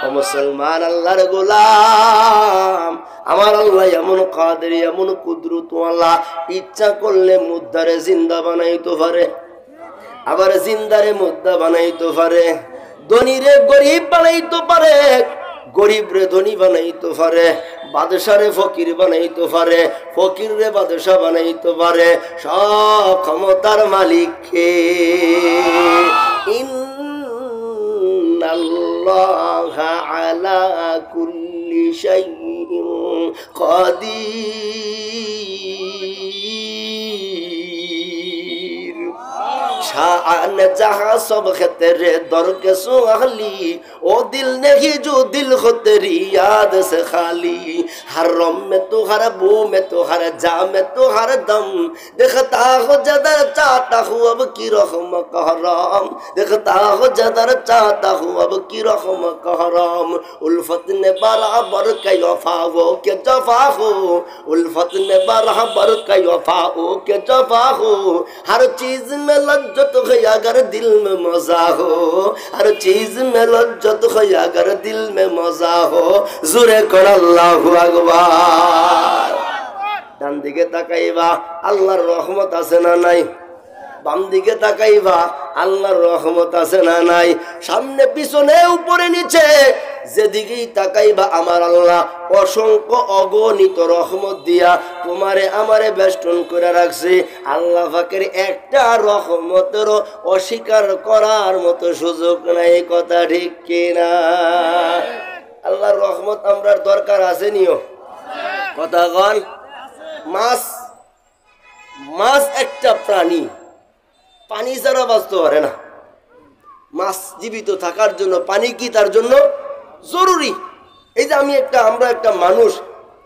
ও মুসলমান আল্লাহর গোলাম, আমার আল্লাহ এমন কাদের, এমন কুদরত আল্লাহ, ইচ্ছা করলে মুদ্দারে জিন্দা বানাইতে পারে, আবার জিন্দারে মুদ্দা বানাইতে পারে, ধনীরে গরিব বানাইতে পারে, গরিব রে ধনী বানাইতে পারে, বাদশারে ফকির বানাইতে পারে, ফকির রে বাদশা বানাইতে পারে। সব ক্ষমতার মালিক কে? ইন্নাল্লাহা আলা কুল্লি শাইইন কাদির। शान जहां सब है तेरे दर के सुहाली, ओ दिल नहीं जो दिल हो तेरी याद से खाली। हर रम में तो हर बो में तो हर जा में तो हर दम, देखता हो जदर चाहता हूँ अब की रहम कहराम, देखता हो जदर चाहता हूँ अब की रहम कहराम। उल्फत ने बराबर कई वफा वो के जफा हो, उल्फत ने बराबर कई वफा हो के जफा हो। हर चीज में लज्जत है अगर दिल में मजा हो, हर चीज में लज्जत है अगर दिल में मजा हो। जुरे कर अल्लाहु আকবার। ডান দিকে তাকাইবা আল্লাহর রহমত আছে না নাই? বাম দিকে তাকাইবা আল্লাহর রহমত আছে না নাই? সামনে পিছনে উপরে নিচে যেদিকেই তাকাইবা আমার আল্লাহ অসংখ্য অগণিত রহমত দিয়া তোমারে আমারে বেষ্টন করে রাখছে। আল্লাহ পাকের একটা রহমতেরও অস্বীকার করার মতো সুযোগ নাই। কথা ঠিক কিনা? আল্লাহর রহমত আমরার দরকার আছে নিও? কথা কন। মাছ একটা প্রাণী, পানি ছাড়া বাঁচতে পারে না। মাছ জীবিত থাকার জন্য পানি কি তার জন্য জরুরি। এই যে আমরা একটা মানুষ,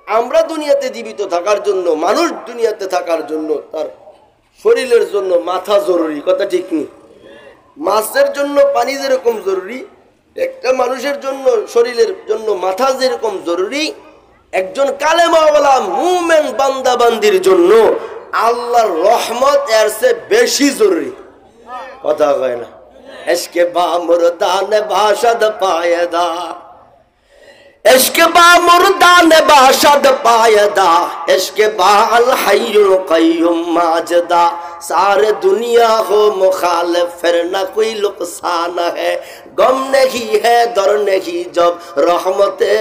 আমরা দুনিয়াতে জীবিত থাকার জন্য, মানুষ দুনিয়াতে থাকার জন্য তার শরীরের জন্য মাথা জরুরি। কথা ঠিক নেই? মাছের জন্য পানি যেরকম জরুরি, একটা মানুষের জন্য শরীরের জন্য মাথা যেরকম জরুরি, একজন কালেমাওয়ালা মুমিন বান্দা বান্দির জন্য আল্লাহর রহমত এর চেয়ে বেশি জরুরি। কথা কয় না? ইশকে বা মুরদান বাশাদ পায়দা, इश्क बा मुर्दान बाशद पायदा, इश्क बा अल हय्युल क़य्यूम माजदा। सारे दुनिया हो मुखालिफ फिर न कोई नुकसान है, गम नहीं है दर नहीं जब रहमते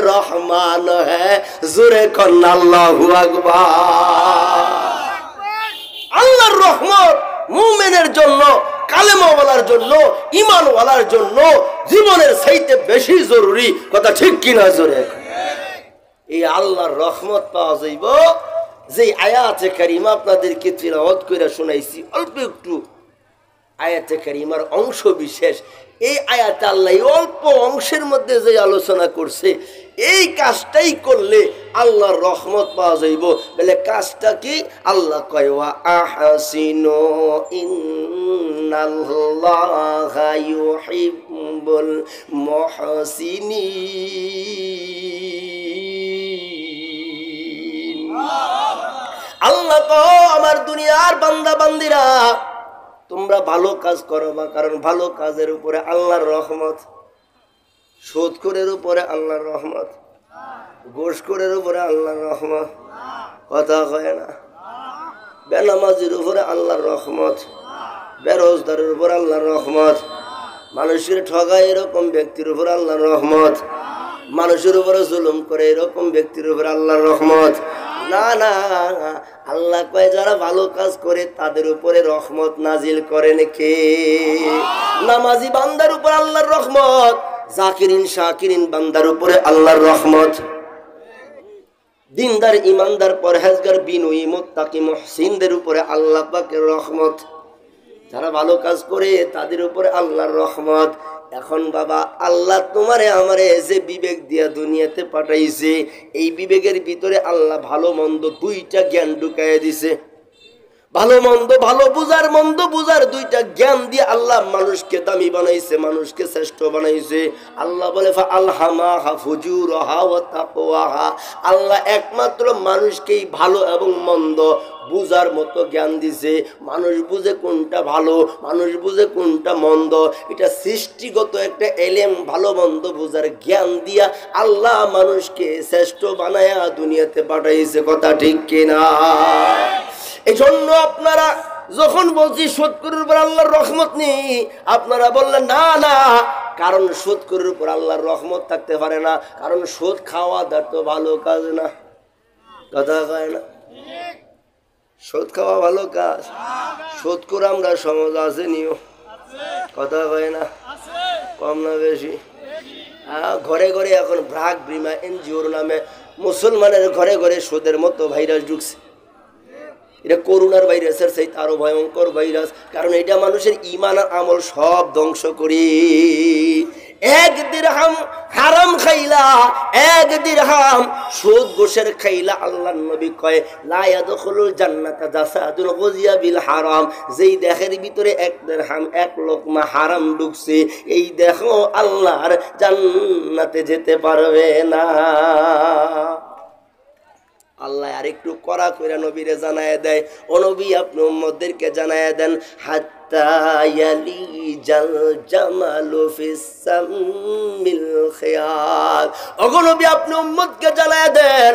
रहमान है। जुरे कन अल्लाहु আকবার। আল্লাহর রহমত মুমিনের জন্য, কালেমাওয়ালার জন্য, ঈমানওয়ালার জন্য জীবনের চাইতে বেশি জরুরি। কথা ঠিক কিনা? জোরে। এই আল্লাহর রহমত পাওয়া যাইব যে আয়াতে কারিমা আপনাদেরকে তিলাওয়াত করে শোনাইছি, অল্প একটু আয়াতে কারিমার অংশ বিশেষ। এই আয়াতে আল্লাহ অল্প অংশের মধ্যে যে আলোচনা করছে, এই কাজটাই করলে আল্লাহর রহমত পাওয়া যাইব। বলে কাজটা কি? আল্লাহ কয় ওয়া আহসিনু ইন্নাল্লাহা ইউহিব্বুল মুহসিনিন। আল্লাহ কয় আমার দুনিয়ার বান্দা বান্দিরা তোমরা ভালো কাজ করো, কারণ ভালো কাজের উপরে আল্লাহর রহমত। সুদখোরের উপরে আল্লাহর রহমত, ঘুষখোরের উপরে আল্লাহর রহমত। কথা কয় না? বেনামাজির উপরে আল্লাহর রহমত, বেরোজগারের উপর আল্লাহর রহমত, মানুষের ঠগায় এরকম ব্যক্তির উপর আল্লাহর রহমত, মানুষের উপরে জুলুম করে এরকম ব্যক্তির উপর আল্লাহর রহমত। না না, আল্লাহ কয় যারা ভালো কাজ করে তাদের উপরে রহমত নাজিল করেন কে? নামাজি বান্দার উপর আল্লাহর রহমত, জাকিরিন শাকিরিন বান্দার উপরে আল্লাহর রহমত, দিনদার ইমানদার পরহেজগার বিনয়ী মুত্তাকি মুহসিনদের উপরে আল্লাহ পাকের রহমত। যারা ভালো কাজ করে তাদের উপরে আল্লাহর রহমত। এখন বাবা আল্লাহ তোমারে আমারে যে বিবেক দিয়া দুনিয়াতে পাঠাইছে, এই বিবেকের ভিতরে আল্লাহ ভালো মন্দ দুইটা জ্ঞান ঢুকাইয়া দিছে। ভালো মন্দ, ভালো বুঝার মন্দ বুঝার দুইটা জ্ঞান দিয়ে আল্লাহ মানুষকে দামি বানাইছে, মানুষকে শ্রেষ্ঠ বানাইছে। আল্লাহ বলে ফাআলহামাহা ফুজুরাহা ওয়া তাকওয়াহা। আল্লাহ একমাত্র মানুষকেই ভালো এবং মন্দ বুঝার মতো জ্ঞান দিছে। মানুষ বুঝে কোনটা ভালো, মানুষ বুঝে কোনটা মন্দ। এটা সৃষ্টিগত একটা এলেম, ভালো মন্দ বুঝার জ্ঞান দিয়া আল্লাহ মানুষকে শ্রেষ্ঠ বানায়া দুনিয়াতে পাঠাইছে। কথা ঠিক কিনা? এই জন্য আপনারা যখন বলছি সুদখোরের উপর আল্লাহর রহমত নেই, আপনারা বললেন না না, কারণ সুদখোরের উপর আল্লাহর রহমত থাকতে পারে না, কারণ সুদ খাওয়া তার তো ভালো কাজ না। কথা কয় না? সুদ খাওয়া ভালো কাজ? সুদখোর আমরা সমাজ আছে নিও। কথা কয় না? কম না বেশি? ঘরে ঘরে এখন ব্রাক বিমা এনজিওর নামে মুসলমানের ঘরে ঘরে সুদের মতো ভাইরাস ঢুকছে। এটা করোনার ভাইরাসের সেই আরো ভয়ঙ্কর ভাইরাস, কারণ এটা মানুষের ঈমান আর আমল সব ধ্বংস করি। এক দিরহাম হারাম খাইলা, এক দিরহাম সুদ ঘুষের খাইলা, আল্লাহর নবী কয় লা ইয়াদখুলুল জান্নাতা জাসাদুল গুজিয়া বিল হারাম। যেই দেহের ভিতরে এক দিরহাম, এক লোকমা হারাম ঢুকছে, এই দেহ আল্লাহর জান্নাতে যেতে পারবে না। আল্লাহ আর একটু কড়া করে নবীরে জানায় দেয়, ও নবী আপনি উম্মতদেরকে জানায় দেন, হাত্তা ইয়ালিজাল জামালু ফিস সামিল খিয়াল। ওগো নবী আপনি উম্মতকে জানায় দেন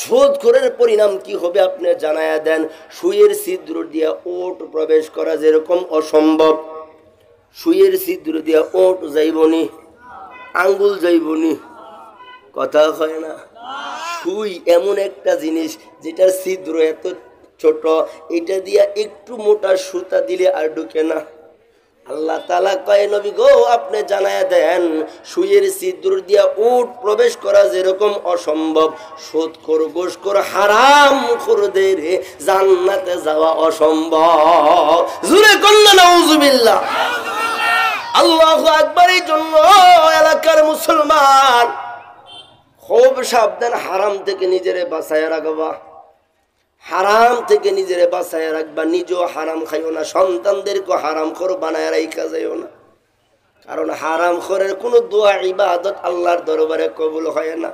সুদখোরের পরিণাম কি হবে, আপনি জানায় দেন। সুইয়ের ছিদ্র দিয়ে ওট প্রবেশ করা যেরকম অসম্ভব, সুইয়ের ছিদ্র দিয়ে ওট যাইবনি, আঙ্গুল যাইবনি। কথা হয় না? সুই এমন একটা জিনিস যেটার ছিদ্র এত ছোট, এটা দিয়া একটু মোটা সুতা দিলে আর ঢুকে না। আল্লাহ তাআলা কয় নবী গো আপনি জানায়া দেন, সুইয়ের ছিদ্র দিয়া উট প্রবেশ করা যেরকম অসম্ভব, সুদখোর ঘুষখোর হারামখোরদের জান্নাতে যাওয়া অসম্ভব। জোরে কন্না নাউজুবিল্লাহ, আল্লাহু আকবার। এই জন্য এলাকার মুসলমান খুব সাবধান, হারাম থেকে নিজেরে বাঁচায় রাখবা, হারাম থেকে নিজেরে বাঁচায় রাখবা। নিজেও হারাম খাইও না, সন্তানদেরকে হারামখোর বানায় রাখা যাইও না। কারণ হারামখোরের কোনো দোয়া ইবাদত আল্লাহর দরবারে কবুল হয় না।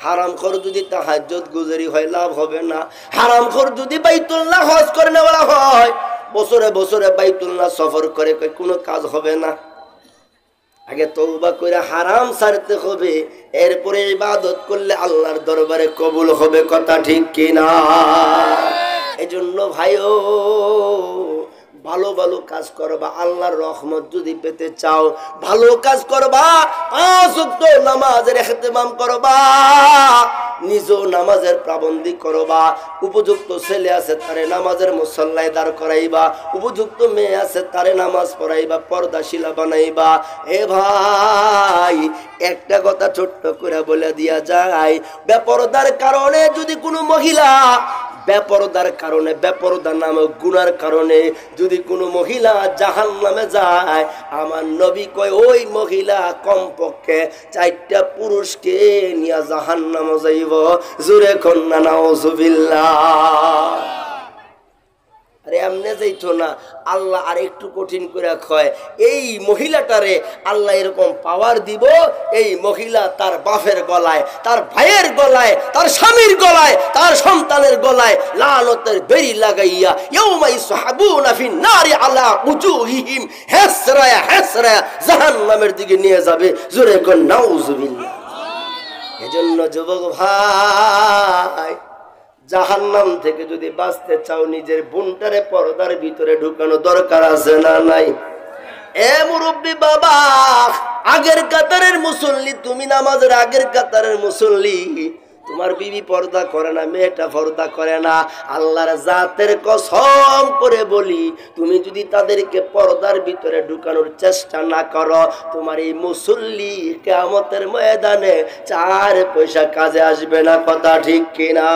হারামখোর যদি তাহাজ্জুদ গুজারি হয় লাভ হবে না। হারামখোর যদি বাইতুল্লাহ হজ করে নেওয়া হয়, বছরে বছরে বাইতুল্লাহ সফর করে, কোনো কাজ হবে না। আগে তওবা করে হারাম ছাড়তে হবে, এরপরে ইবাদত করলে আল্লাহর দরবারে কবুল হবে। কথা ঠিক কিনা? এজন্য ভাইও ভালো ভালো কাজ করবা, আল্লাহর রহমত যদি পেতে চাও ভালো কাজ করবা, 5 ওয়াক্ত নামাজের ইহতিমাম করবা, নিজেও নামাজের পাবন্দি করবা। উপযুক্ত ছেলে আছে তারে নামাজের মুসল্লায় দাঁড় করাইবা, উপযুক্ত মেয়ে আছে তারে নামাজ পড়াইবা, পর্দাশীলা বানাইবা। এ ভাই একটা কথা ছোট্ট করে বলে দিয়া যায়, বেপরদার কারণে যদি কোনো মহিলা, বেপরদার কারণে, বেপরদা নামক গুনার কারণে যদি কোনো মহিলা জাহান্নামে যায়, আমার নবী কয় ওই মহিলা কমপক্ষে 4টা পুরুষকে নিয়ে জাহান্নামে যাইব। জোরে কন্না নাউজুবিল্লাহ। আরে এমনে যাইতো না, আল্লাহ আর একটু কঠিন করে কয়, এই মহিলাটারে আল্লাহ এরকম পাওয়ার দিব, এই মহিলা তার বাপের গলায়, তার ভাইয়ের গলায়, তার স্বামীর গলায়, তার সন্তানের গলায় লানতের বেড়ি লাগাইয়া ইয়াউমা ইসহাবুনা ফিন নারি আলা উজুহিহিম হাসরায়া হাসরায়া জাহান্নামের দিকে নিয়ে যাবে। জোরে কোন নাউজুবিল্লাহ। এজন্য যুবক ভাই, জাহান্নাম থেকে যদি বাঁচতে চাও নিজের বোনটারে পর্দার ভিতরে ঢুকানো দরকার আছে না নাই? এ মুরব্বী বাবা, আগের কাতারের মুসল্লি তুমি, নামাজের আগের কাতারের মুসল্লি, তোমার বিবি পর্দা করে না, মেয়েটা পর্দা করে না। আল্লাহর জাতের কসম করে বলি, তুমি যদি তাদেরকে পর্দার ভিতরে ঢুকানোর চেষ্টা না করো, তোমার এই মুসল্লি কিয়ামতের ময়দানে 4 পয়সা কাজে আসবে না। কথা ঠিক কিনা?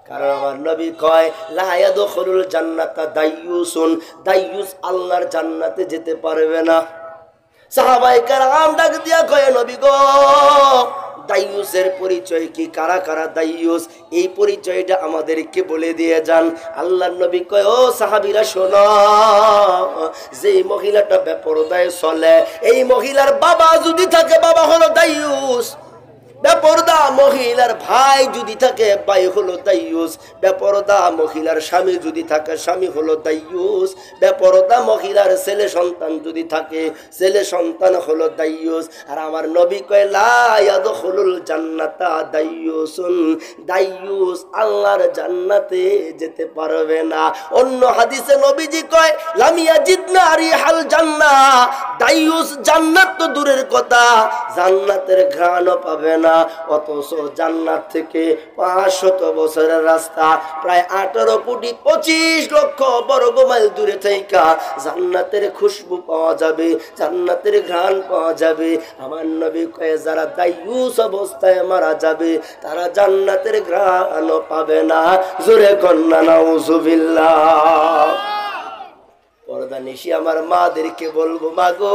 কারণ আমার নবী কয় লা ইয়াদখুলুল জান্নাতা দাইয়ুসুন, দাইয়ুস আল্লাহর জান্নাতে যেতে পারবে না। সাহাবায়ে কেরাম ডাক দিয়া কয় নবী গো, দাইয়ুসের পরিচয় কি? কারা কারা দাইয়ুস, এই পরিচয়টা আমাদেরকে বলে দিয়ে যান। আল্লাহর নবী কয় ও সাহাবীরা শোনো, যে মহিলাটা বেপরদায় চলে, এই মহিলার বাবা যদি থাকে, বাবা হলো দাইয়ুস। বেপরদা মহিলার ভাই যদি থাকে ভাই হলো দাইয়ুস, বেপরদা মহিলার স্বামী যদি থাকে স্বামী হলো দাইয়ুস, বেপরদা মহিলার ছেলে সন্তান যদি থাকে ছেলে সন্তান হলো দাইয়ুস। আর আমার নবী কয় লা ইয়াদখুলুল জান্নাতা দাইয়ুসুন, দাইয়ুস আল্লাহর জান্নাতে যেতে পারবে না। অন্য হাদিসে নবীজি কয় লাম ইয়াজিদনা রিহাল জান্নাহ, দাইয়ুস জান্নাত তো দূরের কথা জান্নাতের ঘ্রাণও পাবে না। অথচ জান্নাত থেকে 500 বছরের রাস্তা, প্রায় 18 কোটি 25 লক্ষ বর্গ মাইল দূরে থেকে জান্নাতের খুশবু পাওয়া যাবে, জান্নাতের ঘ্রাণ পাওয়া যাবে। আমার নবী কয়ে যারা দাইয়ুস অবস্থায় মারা যাবে তারা জান্নাতের ঘ্রাণও পাবে না। জোরে কন্না নাউজুবিল্লাহ। পর্দা নিশি আমার মাদেরকে বলবো, মাগো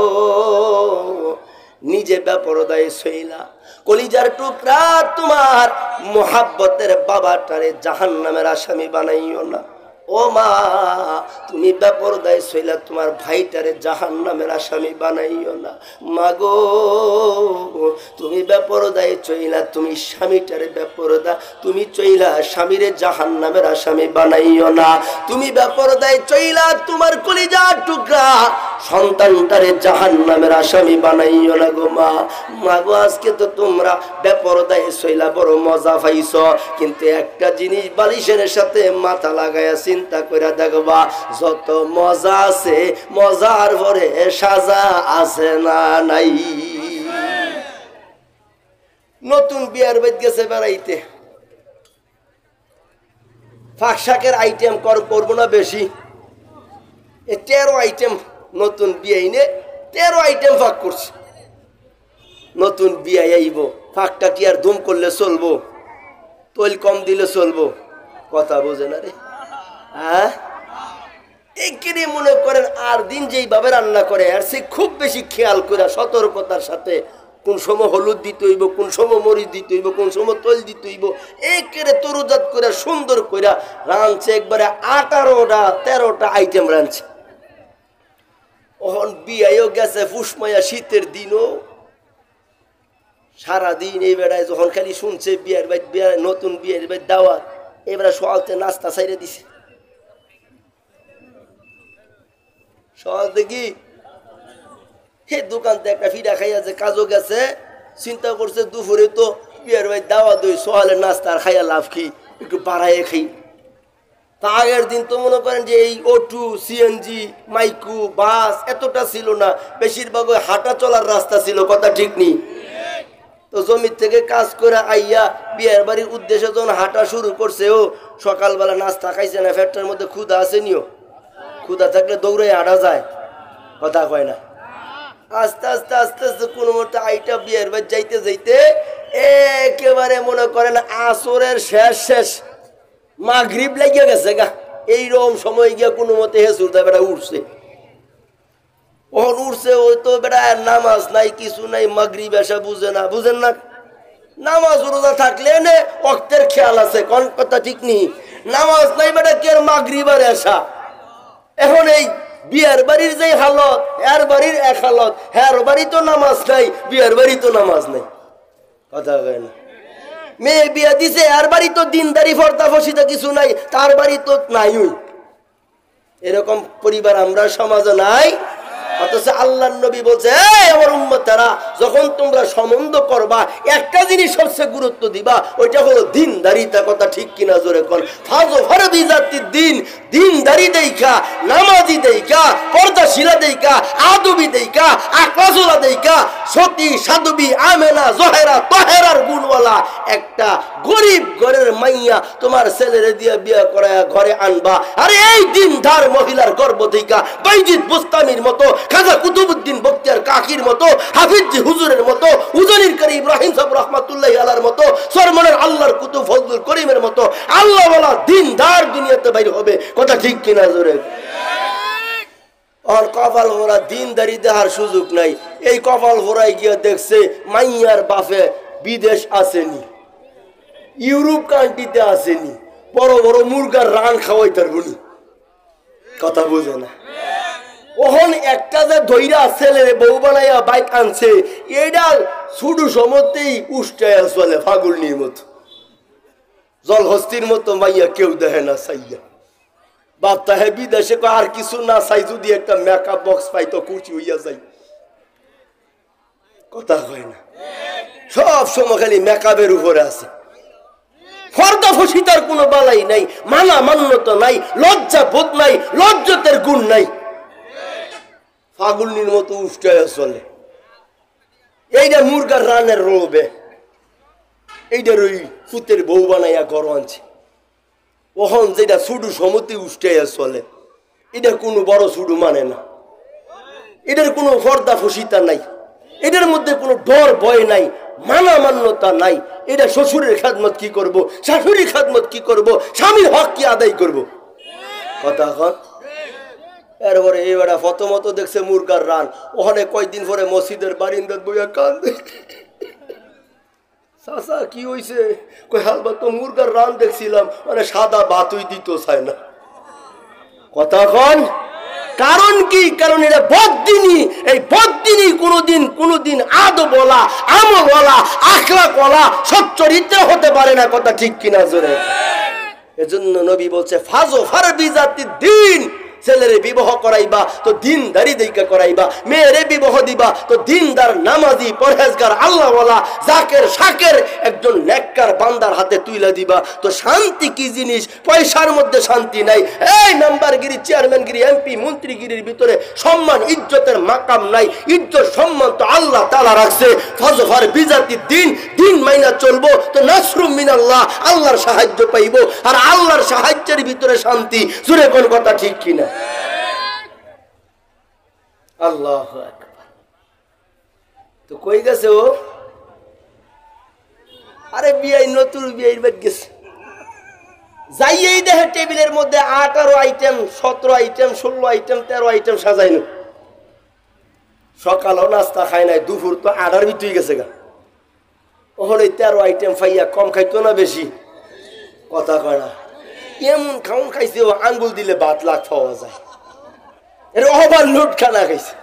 নিজে বেপরদায় শৈলা কলিজার টুকরা তোমার মোহাব্বতের বাবাটারে জাহান্নামের আসামি বানাইও না। ও মা তুমি বেপরদায় শৈলা তোমার ভাইটারে জাহান্নামের আসামি বানাইও না। মাগো তুমি বেপরদায় চইলা তুমি স্বামীটারে বেপরদা তুমি চইলা স্বামীরে জাহান্নামের আসামি বানাইও না। তুমি বেপরদায় চইলা তোমার কলিজার টুকরা সন্তানটারে জাহান্নামের আসামি বানাইও না গো মা। মাগো আজকে তো তোমরা বেপরদায় চইলা বড় মজা পাইছ, কিন্তু একটা জিনিস বালিশের সাথে মাথা লাগায়া চিন্তা করে দেখবা, যত মজা আছে মজার পরে সাজা আছে না নাই। নতুন বিয়ার বাড়ি গেছে বেড়াইতে, ফাঁক শাকের আইটেম করবো না বেশি, 13 আইটেম নতুন বিয়ে এনে 13 আইটেম ফাঁক করছে। নতুন বিয়ে আইব, ফাঁকটা কি আর ধুম করলে চলবো? তৈল কম দিলে চলবো? কথা বোঝে না রে। হ্যাঁ এখানে মনে করেন আর দিন যেইভাবে রান্না করে আর সে খুব বেশি খেয়াল করে সতর্কতার সাথে কোন সময় হলুদ দিতে হইব, কোন সময় মরিচ দিতে হইব, কোন সময় তৈল দিতে হইব, একেবারে তরুজাত করে সুন্দর করে রাঁধছে। একবারে 18টা 13টা আইটেম রাঁধছে। ওখান বিয়েও গেছে ফুসমাইয়া শীতের দিনও সারাদিন এই বেড়ায় যখন খালি শুনছে বিয়ের বাড়ি নতুন বিয়ের বাড়ি দাওয়াত, এবারে সকালতে নাস্তা ছাইড়ে দিছে। সকাল দেখি হে দোকানতে একটা ফিডা খাইয়া যে কাজও গেছে, চিন্তা করছে দুপুরে তো বিয়ের বাড়ি দাওয়াত দই সকালে নাস্তা আর খাইয়া লাভ কি একটু বাড়াইয়ে খাই। তা আগের দিন তো মনে করেন যে এই অটো সিএনজি মাইকু বাস এতটা ছিল না, বেশিরভাগ ওই হাঁটা চলার রাস্তা ছিল। কথা ঠিক নেই? তো জমির থেকে কাজ করে আইয়া বিয়ের বাড়ির উদ্দেশ্যে যখন হাঁটা শুরু করছে, ও সকালবেলা নাস্তা খাইছে না, ফ্যাটটার মধ্যে ক্ষুধা আসেনিও। ক্ষুধা থাকলে দৌড়ে হাঁটা যায়, কথা কয় না। আস্তে আস্তে আস্তে আস্তে কোনো মতো আইটা বিয়ের বাড়ি যাইতে যাইতে একেবারে মনে করেন আসরের শেষ মাগরিব লাগিয়ে গেছে গা। এইরকম সময় গিয়া কোনো মতে হেসুরটা বেটা উঠছে। ওখান উঠছে ওই তো বেটা নামাজ নাই কিছু নাই, মাগরিব এসা বুঝে না। বুঝেন না? নামাজ রোজা থাকলে নে ওয়াক্তের খেয়াল আছে, কোন কথা ঠিক নেই। নামাজ নাই বেটা কে মাগরিব আর এসা। এখন এই বিয়ের বাড়ির যে হালত এর বাড়ির এক হালত, হ্যার বাড়ি তো নামাজ নাই, বিয়ের বাড়ি তো নামাজ নাই। কথা কয় না? মেয়ে বিয়া দিছে আর বাড়ি তো দিনদারি ফর্দা ফসিদা কিছু নাই, তার বাড়ি তো নাই। এরকম পরিবার আমরা সমাজে নাই। অথচ আল্লাহর নবী বলছে, আমার উম্মতেরা যখন তোমরা সম্বন্ধ করবা একটা জিনিস সবচেয়ে গুরুত্ব দিবা, ওইটা হলো দিনদারিতা। কথা ঠিক কিনা জোরে কোন? ফাজো ফরদি জাতির দিন, দিনদারি দেইখা, নামাজি দেইখা, পর্দাশীলা দেইখা, আদবি দেইখা, আকলাসুলা দেইখা, সতী সাধবী আমেনা জহেরা তহেরার গুণওয়ালা একটা গরিব ঘরের মাইয়া তোমার ছেলেরে দিয়ে বিয়ে করায়া ঘরে আনবা। আরে এই দিনদার মহিলার গর্ব দেইখা বাইজিদ বুস্তামির মতো, খাজা কুতুবউদ্দিন বখতিয়ার কাকির মতো, হাফিজি হুজুরের মতো, উজানির করি ইব্রাহিম সাহেব রহমাতুল্লাহি আলাইহির মতো, সরমনের আল্লাহর কুতুব ফজলুল করিমের মতো আল্লাহওয়ালা দিনদার দুনিয়াতে বাইরে হবে। কথা ঠিক কিনা জোরে? আর কপাল ভরা দিনদারি দেখার সুযোগ নাই। এই কপাল ভরাই গিয়ে দেখছে মাইয়ার বাপে বিদেশ আসেনি, ইউরোপ কান্ট্রিতে আসেনি, বড় বড় মুরগার রান খাওয়াইতার বলি। কথা বোঝে না? ওহন একটা যে ধৈরা ছেলে বউ বানাইয়া বাইক আনছে, এইটা ছুডু সমতেই উষ্টায়া চলে ফাগুলনির মতো, জলহস্তির মতো মাইয়া কেউ দেখে না চাইয়া। বাপ তাহে বিদেশে আর কিছু না চাই, যদি একটা মেকআপ বক্স পাই তো কুচি হইয়া যাই। কথা কয় না, সব সময় খালি মেকআপের উপরে আছে। ফর্দা ফসিতার কোনো বালাই নাই, মানা মান্যতা নাই, লজ্জা বোধ নাই, লজ্জতের গুণ নাই, ফাগুলনির মতো উষ্টায় চলে। এইটা মুরগার রানের রোবে, এইটার ওই ফুতের বউ বানাইয়া ঘর আনছে। ওহন যেটা ছুডু সমতি উষ্টাইয়া চলে, এটা কোনো বড় ছুডু মানে না, এটার কোনো ফর্দা ফসিতা নাই, এটার মধ্যে কোনো ডর ভয় নাই, মানা মান্যতা নাই। এটা শ্বশুরের খেদমত কি করব, শাশুড়ির খেদমত কি করব, স্বামীর হক কি আদায় করব। কথা কন। এরপরে এবারে ফতমত দেখছে মুরগার রান, ওখানে কয়েকদিন পরে মসজিদের বারিন্দার বইয়া কান্দে। চাচা কি হয়েছে? কই হালবা তো মুরগার রান দেখছিলাম, মানে সাদা ভাতই দিত চায় না। কথা কন। কারণ কি? কারণ এটা বদদিনী। এই বদদিনী কোনোদিন আদব বলা, আমল বলা, আখলাক বলা, সচ্চরিত্র হতে পারে না। কথা ঠিক কিনা জোরে? এজন্য নবী বলছে ফাজো ফারবি জাতির দিন। ছেলেরে বিবাহ করাইবা তো দিনদারি দিকে করাইবা, মেয়েরে বিবাহ দিবা তো দিনদার, নামাজি, পরহেজগার, আল্লাহ ওয়ালা, জাকের শাকের একজন নেককার বান্দার হাতে তুইলা দিবা। তো শান্তি কি জিনিস? পয়সার মধ্যে শান্তি নাই। এই নাম্বারগিরি, চেয়ারম্যানগিরি, এমপি, মন্ত্রীগিরির ভিতরে সম্মান ইজ্জতের মাকাম নাই। ইজ্জত সম্মান তো আল্লাহ তাআলা রাখছে। ফজফার বিজাতি দিন, দিন মাইনা চলবো তো নাসরুম মিনাল্লাহ, আল্লাহর সাহায্য পাইবো। আর আল্লাহর সাহায্যের ভিতরে শান্তি। জোরে কোন কথা ঠিক কিনা? আল্লাহু আকবার। তো কই গেছে ও? আরে বিয়াই নতুন বিয়াইর বাদ গেছে। যাইয়েই দেখে টেবিলের মধ্যে 18 আইটেম, 17 আইটেম, 16 আইটেম, 13 আইটেম সাজাইনো। সকালও নাস্তা খায় নাই, দুপুর তো 8টার ভিতরে গেছে গা। ওহলে 13 আইটেম ফাইয়া কম খাইতো না বেশি? কথা কয় না। এমন খাউন খাইছে ও আঙ্গুল দিলে ভাত লাখ পাওয়া যায়। এর ওভারলোড খানা খাইছে।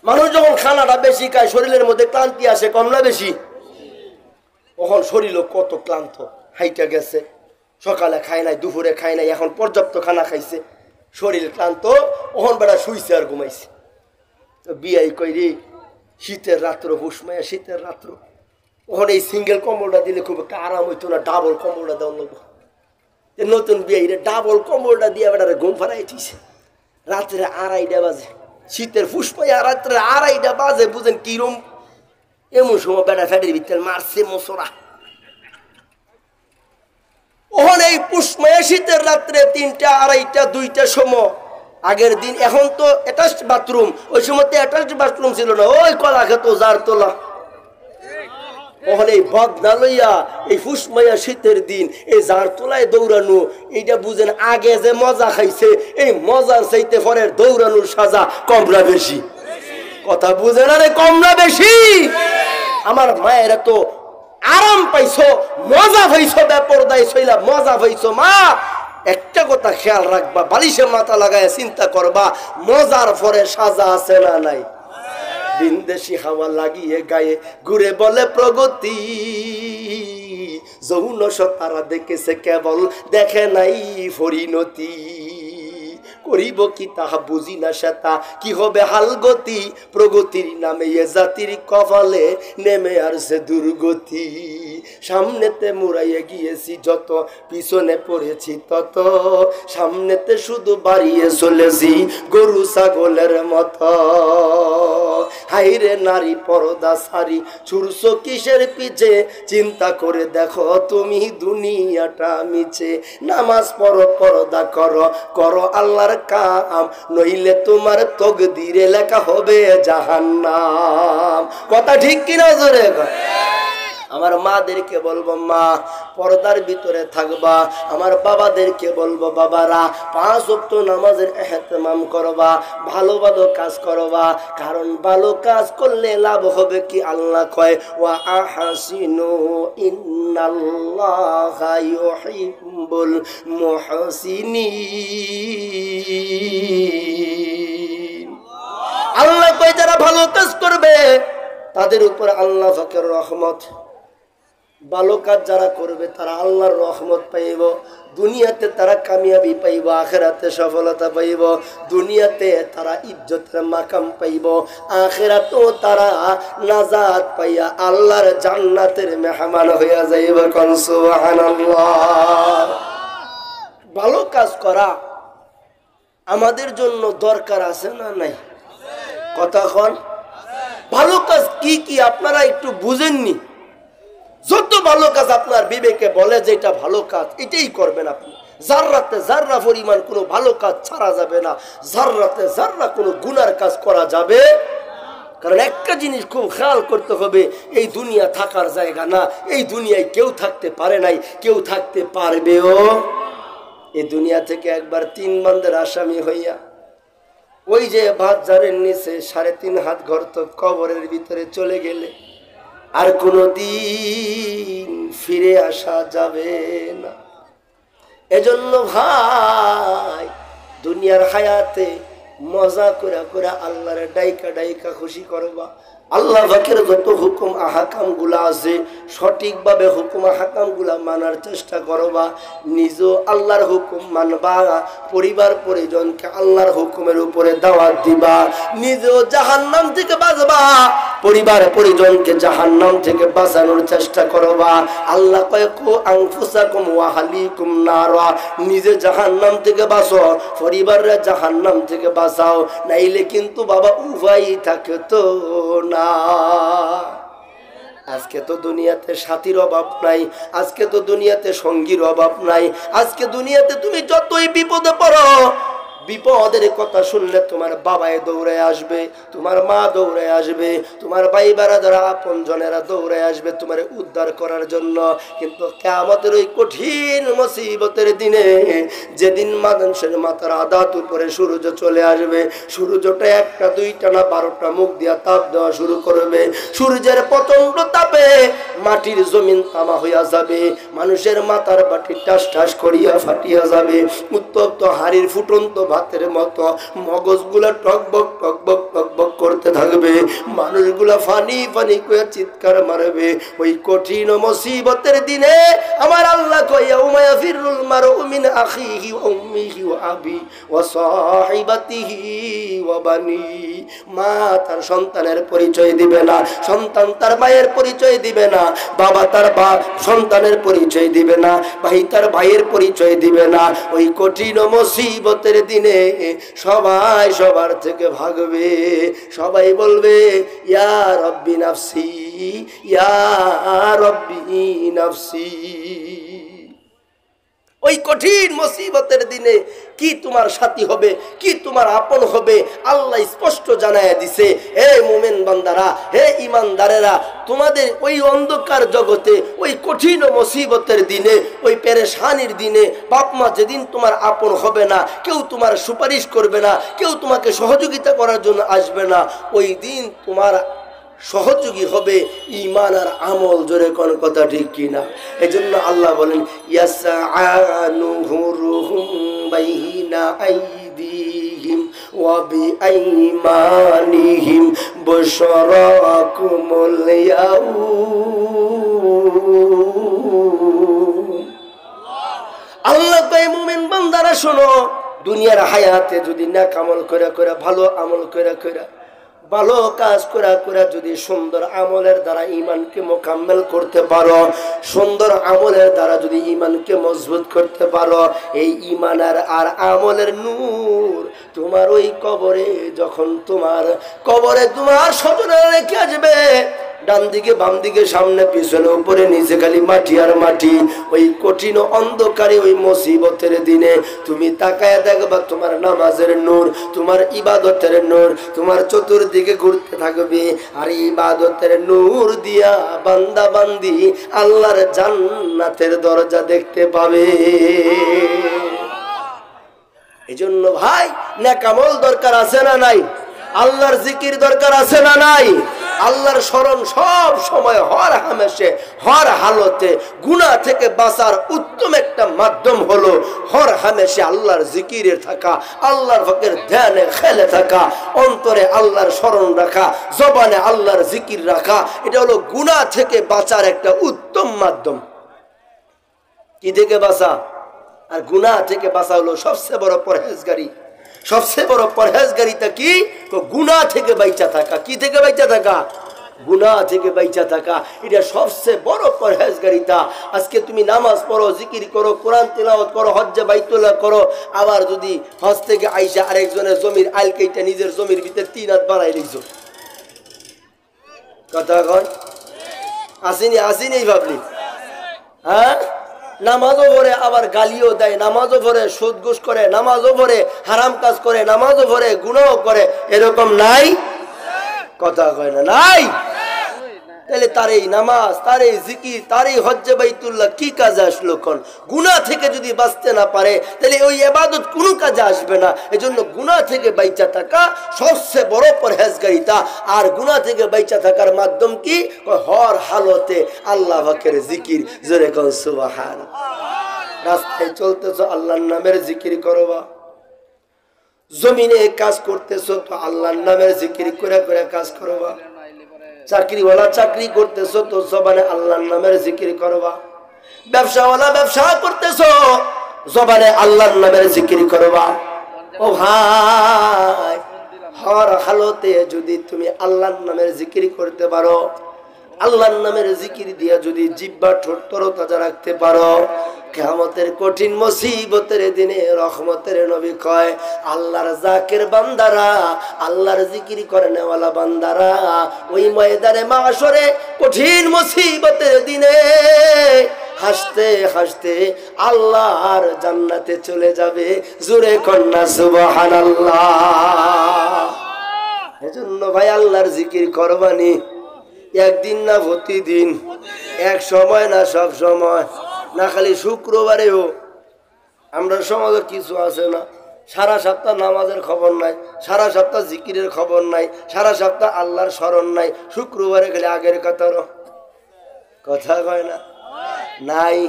মানুষ যখন খানাটা বেশি খায় শরীরের মধ্যে ক্লান্তি আসে, কম না বেশি? তখন শরীর কত ক্লান্ত, হাইটা গেছে, সকালে খায় নাই, দুপুরে খায় নাই, এখন পর্যাপ্ত খানা খাইছে, শরীর ক্লান্ত, ওহন বেড়া শুইছে আর ঘুমাইছে। তো বিয়াই কইরি শীতের রাত্র, হুসমায়া শীতের রাত্র, ওখানে এই সিঙ্গেল কম্বলটা দিলে খুব একটা আরাম হইতো না, ডাবল কম্বলটা দেওয়া লাগবো। নতুন বিয়াই ডাবল কম্বলটা দিয়ে বেড়ারে ঘুম ফারাইছে। রাত্রে 2:30 বাজে, শীতের ফুসপাইয়া রাত্রে 2:30 বাজে, বুঝেন কিরম? এমন সময় বেড়া ফ্যাটের ভিতরে মারছে মশরা। ওখানে এই পুষ্মায়া শীতের রাত্রে 3টা, 2:30, 2টার সময়, আগের দিন, এখন তো অ্যাটাচড বাথরুম, ওই সময় তো অ্যাটাচড বাথরুম ছিল না, ওই কলা খেত জার তোলা। ওখানে এই বদনা লইয়া এই ফুসমাইয়া শীতের দিন এই জার তোলায় দৌড়ানো, এইটা বুঝেন আগে যে মজা খাইছে, এই মজার চাইতে পরের দৌড়ানোর সাজা কম না বেশি? কথা বুঝেন? আরে কম না বেশি? আমার মায়েরা তো আরাম পাইছো, মজা পাইছো, বেপরদায় শৈলা মজা পাইছো। মা একটা কথা খেয়াল রাখবা, বালিশে মাথা লাগায় চিন্তা করবা, মজার পরে সাজা আছে না নাই? বিন্দেশি হাওয়া লাগিয়ে গায়ে ঘুরে বলে প্রগতি, যৌন তারা দেখেছে কেবল, দেখে নাই পরিণতি। করিব কি তাহা বুঝি না সেটা, কি হবে হাল গতি, প্রগতির নামে এ জাতির কপালে নেমে আসছে দুর্গতি। সামনেতে মুড়াইয়ে গিয়েছি যত, পিছনে পড়েছি তত, সামনেতে শুধু বাড়িয়ে চলেছি গরু ছাগলের মতো। হাইরে নারী পর্দা সারি, ছুড়ছো কিসের পিছে, চিন্তা করে দেখো তুমি দুনিয়াটা মিছে। নামাজ পড়ো, পর্দা করো, করো আল্লাহর কাম, নইলে তোমার তকদিরে লেখা হবে জাহান্নাম। কথা ঠিক কিনা জোরে? আমার মাদেরকে বলবো মা পর্দার ভিতরে থাকবা, আমার বাবাদেরকে বলবো বাবারা 5 ওয়াক্ত নামাজের ইহতিমাম করবা, ভালো ভালো কাজ করবা, কারণ ভালো কাজ করলে লাভ হবে কি? আল্লাহ কয় ওয়া আহসিনু ইন্নাল্লাহা ইউহিব্বুল মুহসিনিন। আল্লাহ কয় যারা ভালো কাজ করবে তাদের উপর আল্লাহ পাকের রহমত। ভালো কাজ যারা করবে তারা আল্লাহর রহমত পাইব, দুনিয়াতে তারা কামিয়াবি পাইব, আখিরাতে সফলতা পাইব। দুনিয়াতে তারা ইজ্জতের মাকাম পাইব, আখিরাতেও তারা নাজাত পাইয়া আল্লাহর জান্নাতের মেহমান হইয়া যাইব। কোন সুবহানাল্লাহ। ভালো কাজ করা আমাদের জন্য দরকার আছে না নাই? কথা কন। ভালো কাজ কি কি আপনারা একটু বুঝেননি? যত ভালো কাজ আপনার বিবেকে বলে যে এটা ভালো কাজ, এটাই করবেন আপনি। জাররাতে জাররা পরিমাণ কোনো ভালো কাজ ছাড়া যাবে না, জাররাতে জাররা কোনো গুনার কাজ করা যাবে। কারণ একটা জিনিস খুব খেয়াল করতে হবে, এই দুনিয়া থাকার জায়গা না, এই দুনিয়ায় কেউ থাকতে পারে নাই, কেউ থাকতে পারবেও। এই দুনিয়া থেকে একবার 3 বান্দার আসামি হইয়া ওই যে বাজারের নিচে 3.5 হাত গর্ত কবরের ভিতরে চলে গেলে আর কোনোদিন ফিরে আসা যাবে না। এজন্য ভাই, দুনিয়ার হায়াতে মজা করে করে আল্লাহর ডাইকা ডাইকা খুশি করবা। আল্লাহ পাকের যত হুকুম আহকাম গুলা আছে সঠিকভাবে হুকুম আহকাম গুলা মানার চেষ্টা করবা। নিজেও আল্লাহর হুকুম মানবা, পরিবার পরিজনকে আল্লাহর হুকুমের উপরে দাওয়াত দিবা। নিজেও জাহান্নাম থেকে বাঁচবা, পরিবার পরিজনকে জাহান্নাম থেকে বাঁচানোর চেষ্টা করবা। আল্লাহ কয় কু আনফুসাকুম ওয়া আহলিকুম নারা, নিজে জাহান্নাম থেকে বাঁচো, পরিবাররা জাহান্নাম থেকে বাঁচাও, নাইলে কিন্তু বাবা উভয় থাকে তো না। আজকে তো দুনিয়াতে সাথীর অভাব নাই, আজকে তো দুনিয়াতে সঙ্গীর অভাব নাই। আজকে দুনিয়াতে তুমি যতই বিপদে পড়ো, বিপদের কথা শুনলে তোমার বাবায় দৌড়ে আসবে, তোমার মা দৌড়ে আসবে, তোমার ভাই বারাদারা আপন জনেরা দৌড়ে আসবে তোমার উদ্ধার করার জন্য। কিন্তু কিয়ামতের ওই কঠিন মুসিবতের দিনে, যেদিন মানুষের মাথার আদাত উপরে সূর্য চলে আসবে, সূর্যটা 1টা 2টা না 12টা মুখ দিয়া তাপ দেওয়া শুরু করবে। সূর্যের প্রচন্ড তাপে মাটির জমিন তামা হইয়া যাবে, মানুষের মাথার বাটি টাস টাস করিয়া ফাটিয়া যাবে। উত্তপ্ত হাড়ির ফুটন্ত ভাতের মতো মগজগুলা টকবক টকবক টকবক করতে থাকবে, মানুষগুলা ফানি ফানি করে চিৎকার মারবে। ওই কঠিন মুসিবতের দিনে আমার আল্লাহ কয় ইয়াউমা ইয়াফিরুল মারউ মিন আখিহি ওয়া উম্মিহি ওয়া আবি ওয়া সাহিবাতিহি ওয়া বানি। মা তার সন্তানের পরিচয় দিবে না, সন্তান তার মায়ের পরিচয় দিবে না, বাবা তার সন্তানের পরিচয় দিবে না, ভাই তার ভাইয়ের পরিচয় দিবে না। ওই কঠিন মুসিবতের দিনে সবাই সবার থেকে ভাগবে, সবাই বলবে ইয়া রব্বি নাফসি, ইয়া রব্বি নাফসি। ওই কঠিন মুসিবতের দিনে কি তোমার সাথী হবে, কি তোমার আপন হবে, আল্লাহ স্পষ্ট জানায়া দিছে। হে মুমিন বান্দারা, হে ইমানদারেরা, তোমাদের ওই অন্ধকার জগতে, ওই কঠিন মুসিবতের দিনে, ওই পেরেশানির দিনে, বাপ মা যেদিন তোমার আপন হবে না, কেউ তোমার সুপারিশ করবে না, কেউ তোমাকে সহযোগিতা করার জন্য আসবে না, ওই দিন তোমার সহযোগী হবে ঈমান আর আমল। জোরে কোন কথা ঠিক কিনা? এজন্য আল্লাহ বলেন ইয়াসআনুহুরুহুম বাইনা আইদিহিম ওয়া বিআইমানিহিম বুশরাকুমুল ইয়াউম। আল্লাহ কয় মুমিন বান্দারা শোনো, দুনিয়ার হায়াতে যদি নেক আমল করে করে, ভালো আমল করে করে, ভালো কাজ করে করে যদি সুন্দর আমলের দ্বারা ঈমানকে মোকাম্মেল করতে পারো, সুন্দর আমলের দ্বারা যদি ঈমানকে মজবুত করতে পারো, এই ঈমান আর আমলের নূর তোমার ওই কবরে, যখন তোমার কবরে তোমার স্বজনেরা রেখে আসবে, ডান দিকে বাম দিকে সামনে পিছনে উপরে নিচে খালি মাটি আর মাটি, ওই কঠিন অন্ধকারে ওই মুসিবতের দিনে তুমি তাকায় দেখবা তোমার নামাজের নূর, তোমার ইবাদতের নূর তোমার চতুর্দিকে ঘুরতে থাকবে। আর ইবাদতের নূর দিয়া বান্দা বান্দি আল্লাহর জান্নাতের দরজা দেখতে পাবে। এই জন্য ভাই নেক আমল দরকার আছে না নাই? আল্লাহর জিকির দরকার আছে না নাই? আল্লাহর স্মরণ সব সময় হর হামেশে হর হালতে গুনাহ থেকে বাঁচার উত্তম একটা মাধ্যম হলো হর হামেশে আল্লাহর জিকিরে থাকা, আল্লাহর হকের ধ্যানে খেলে থাকা, অন্তরে আল্লাহর স্মরণ রাখা, জবানে আল্লাহর জিকির রাখা। এটা হলো গুনাহ থেকে বাঁচার একটা উত্তম মাধ্যম। কি থেকে বাঁচা? আর গুনাহ থেকে বাঁচা হলো সবচেয়ে বড় পরহেজগারি। সবচেয়ে বড় পরহেজগারিতা কি? গুনাহ থেকে বাইচা থাকা। কি থেকে বাইচা থাকা? গুনাহ থেকে বাইচা থাকা। এটা সবচেয়ে বড় পরহেজগারিতা। আজকে তুমি নামাজ পড়ো, জিকির করো, কোরআন তিলাওয়াত করো, হজ্জে বাইতুল্লাহ করো, আবার যদি হজ থেকে আইসা আরেকজনের জমির আইল কেইটা নিজের জমির ভিতরে 3 হাত বাড়াই লিখছো। কথা কন আসেনি? আসেনি এই ভাবলি? হ্যাঁ, নামাজও পড়ে আবার গালিও দেয়, নামাজও পড়ে সুদ ঘুষ করে, নামাজও পড়ে হারাম কাজ করে, নামাজও পড়ে গুনাহ করে, এরকম নাই? কথা কয় না? নাই। তাহলে তার এই নামাজ, তার এই জিকির, তার এই হজ্জে বাইতুল্লাহ কি কাজে আসলো? কোন গুনাহ থেকে যদি বাঁচতে না পারে তাহলে ওই ইবাদত কোনো কাজে আসবে না। এজন্য গুনাহ থেকে বাইচা থাকা সবচেয়ে বড় পরহেজগারিতা। আর গুনাহ থেকে বাইচা থাকার মাধ্যম কি? হর হালতে আল্লাহ পাকের জিকির। জোরে কোন সুবহানাল্লাহ। রাস্তায় চলতেছো আল্লাহর নামের জিকির করবা, জমিনে কাজ করতেছো তো আল্লাহর নামের জিকির করে করে কাজ করবা, চাকরিওয়ালা চাকরি করতেছো তো জবানে আল্লাহর নামের জিকির করবা, ব্যবসাওয়ালা ব্যবসা করতেছো জবানে আল্লাহর নামের জিকির করবা। ও ভাই, হর হালতে যদি তুমি আল্লাহর নামের জিকির করতে পারো, আল্লাহর নামের জিকির দিয়া যদি জিহ্বা ঠোঁট তরতাজা রাখতে পারো, কিয়ামতের কঠিন মুসিবতের দিনে রহমতের নবী কয় আল্লাহর জাকির বান্দারা, আল্লাহর জিকির করে নেওয়ালা বান্দারা ওই ময়দানে মাশরে কঠিন মুসিবতের দিনে হাসতে হাসতে আল্লাহর জান্নাতে চলে যাবে। জোরে কন্যা সুবহানাল্লাহ। এজন্য ভাই আল্লাহর জিকির করবানি, একদিন না প্রতিদিন, এক সময় না সব সময়, না খালি শুক্রবারেও। আমরা সমাজে কিছু আছে না, সারা সপ্তাহ নামাজের খবর নাই, সারা সপ্তাহ জিকিরের খবর নাই, সারা সপ্তাহ আল্লাহর স্মরণ নাই, শুক্রবারে গেলে আগের কথা কয় না? নাই।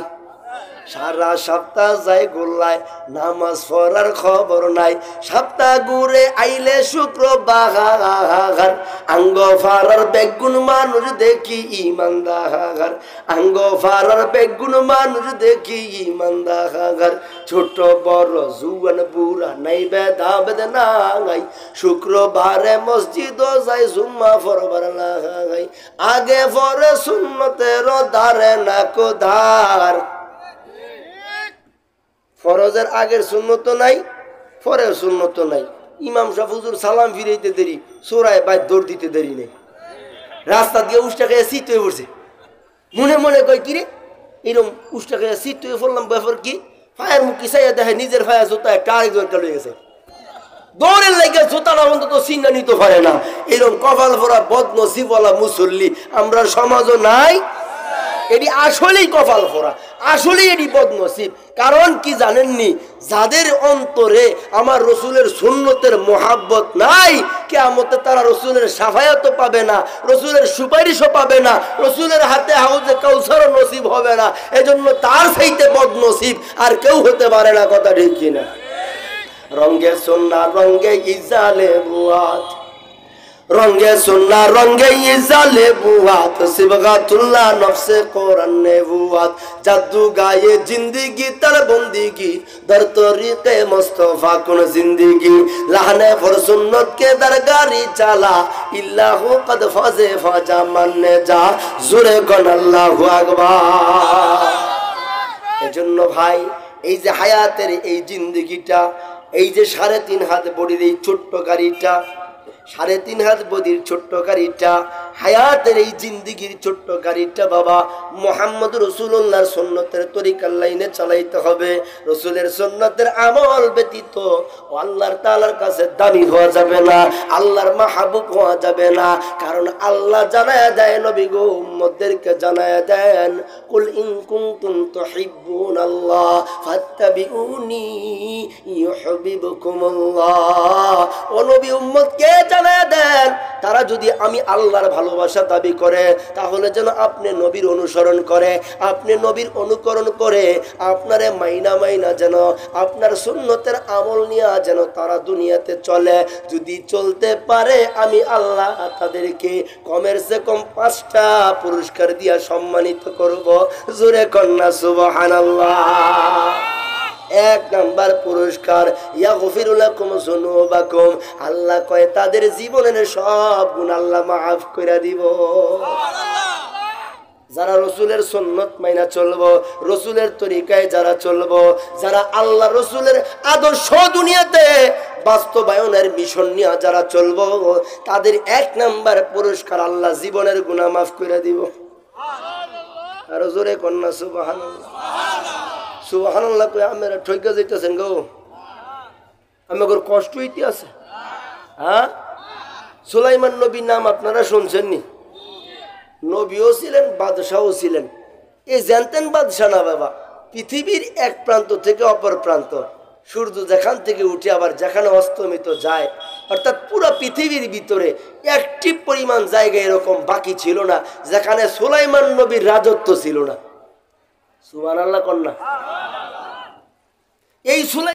সারা সপ্তাহ যাই গোল্লায়, নামাজ পড়ার খবর নাই, সপ্তাহ ঘুরে আইলে শুক্রবার, আঙ্গ ফারার বেগুন মানুষ দেখি ইমানদার, আঙ্গ ফারার বেগুন মানুষ দেখি ইমানদার, ছোট বড় জুয়ান বুড়া নাই বেদা বেদনা গাই, শুক্রবারে মসজিদ যাই জুম্মা ফরবার লাগাই, আগে পরে সুন্নতের দারে না কোদার। ফরজের আগের সুন্নত নাই, পরের সুন্নত নাই, ইমাম সাহেব হুজুর সালাম ফিরাইতে দেরি, সোরায় বাইর দৌড় দিতে দেরি নেই, রাস্তা দিয়ে উষ্টা খেয়ে শীত হয়ে পড়ছে, মনে মনে কয় কিরে এরকম উষ্টা খেয়ে শীত হয়ে পড়লাম, ব্যাপার কি? ফায়ার মুখি চাইয়া দেখে নিজের ফায়ার জোতা একটা আরেকজনটা লয়ে গেছে, দৌড়ের লাগে জোতাটা অন্তত চিন্তা নিতে পারে না। এরকম কপাল ভরা বদনসিবওয়ালা মুসল্লি আমরা সমাজও নাই। এটি আসলেই কপাল ভরা, আসলেই এটি বদনসিব। কারণ কি জানেননি? যাদের অন্তরে আমার রসুলের সুন্নতের মোহাব্বত নাই, কিয়ামতে তারা রসুলের সাফায়াতও পাবে না, রসুলের সুপারিশও পাবে না, রসুলের হাতে হাউজে কাউসারও নসিব হবে না। এজন্য তার চাইতে বদনসিব আর কেউ হতে পারে না। কথা ঠিক কিনা? রঙ্গে সুন্না রঙ্গে ইজালে বুয়াত, রঙ্গে সুন্না রঙ্গে ইজালে বুয়াত, সিবগাতুল্লাহ নফসে কোরআন নেবুয়াত, জাদু গায়ে জিंदगी তার বন্দিগি, দর তরিকে মুস্তাফা কোন জিंदगी, লাহনে ফর সুন্নত কে দরগারি চালা, ইল্লাহু কদ ফাজে ফাজা মাননে যা, জোরে কোন আল্লাহু আকবার। এজন্য ভাই এই যে হায়াতের এই জিंदगीটা, এই যে 3.5 হাত বডির এই ছোট্ট গাড়িটা, 3.5 হাত বডির ছোট্ট গাড়িটা, হায়াতের এই জিন্দিগির ছোট্ট গাড়িটা বাবা মুহাম্মদ রাসূলুল্লাহর সুন্নতের তরিকার লাইনে চালাইতে হবে। রাসূলের সুন্নতের আমল ব্যতীত আল্লাহর তাআলার কাছে দামি হওয়া যাবে না, আল্লাহর মাহবুব হওয়া যাবে না। কারণ আল্লাহ জানায়া দেয়, নবী গো উম্মতদেরকে জানায়া দেন, কুল ইন কুনতুম তুহিব্বুনাল্লাহ ফাত্তাবিউনি ইউহিব্বুকুমুল্লাহ। ও নবী উম্মতকে জানায়া দেন, তারা যদি আমি আল্লাহর ভালোবাসা দাবি করে, তাহলে যেন আপনি নবীর অনুসরণ করে, আপনি নবীর অনুকরণ করে আপনারে মাইনা মাইনা যেন আপনার সুন্নতের আমল নিয়ে যেন তারা দুনিয়াতে চলে। যদি চলতে পারে আমি আল্লাহ তাদেরকে কমের সে কম 5টা পুরস্কার দিয়া সম্মানিত করব। জোরে কন্যা সুবহানাল্লাহ। 1 নাম্বার পুরস্কার, ইয়াগফিরু লাকুম যুনুবাকুম, আল্লাহ কয় তাদের জীবনের সব গুনাহ আল্লাহ মাফ করে দিব। যারা রসুলের সুন্নত মাইনা চলবো, রসুলের তরিকায় যারা চলবো, যারা আল্লাহ রসুলের আদর্শ দুনিয়াতে বাস্তবায়নের মিশন নিয়ে যারা চলবো, তাদের 1 নাম্বার পুরস্কার আল্লাহ জীবনের গুনাহ মাফ করে দিব। আর জোরে কন্যা সুবহানাল্লাহ। সুবহানাল্লাহ কই আমরা ঠইকা যাইতেছেন গো, আমাদের কষ্ট হইতে আছে। হ্যাঁ, সুলাইমান নবীর নাম আপনারা শুনছেন নি? নবীও ছিলেন, বাদশাহও ছিলেন। এই জানতেন বাদশাহ না বাবা, পৃথিবীর এক প্রান্ত থেকে অপর প্রান্ত, সূর্য যেখান থেকে উঠে আবার যেখানে অস্তমিত যায়, অর্থাৎ পুরো পৃথিবীর ভিতরে একটি পরিমাণ জায়গা এরকম বাকি ছিল না যেখানে সুলাইমান নবীর রাজত্ব ছিল না। সুবহানাল্লাহ কন্যা। এই